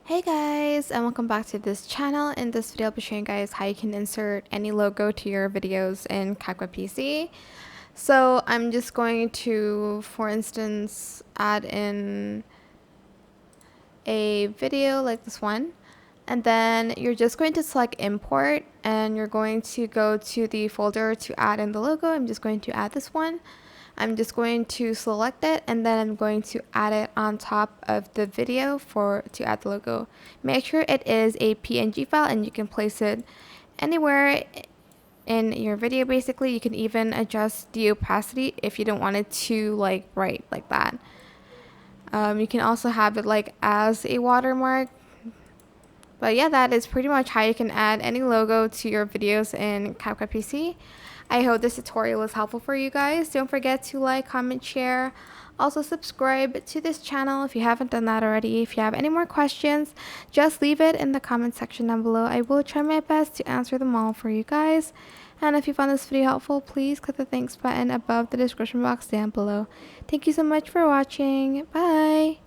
Hey guys, and welcome back to this channel. In this video I'll be showing you guys how you can insert any logo to your videos in CapCut PC. So I'm just going to, for instance, add in a video like this one, and then you're just going to select import and you're going to go to the folder to add in the logo. I'm just going to add this one. I'm just going to select it and then I'm going to add it on top of the video to add the logo. Make sure it is a PNG file and you can place it anywhere in your video. Basically, you can even adjust the opacity if you don't want it to like bright like that. You can also have it like as a watermark. But yeah, that is pretty much how you can add any logo to your videos in CapCut PC. I hope this tutorial was helpful for you guys. Don't forget to like, comment, share. Also subscribe to this channel if you haven't done that already. If you have any more questions, just leave it in the comment section down below. I will try my best to answer them all for you guys. And if you found this video helpful, please click the thanks button above the description box down below. Thank you so much for watching. Bye!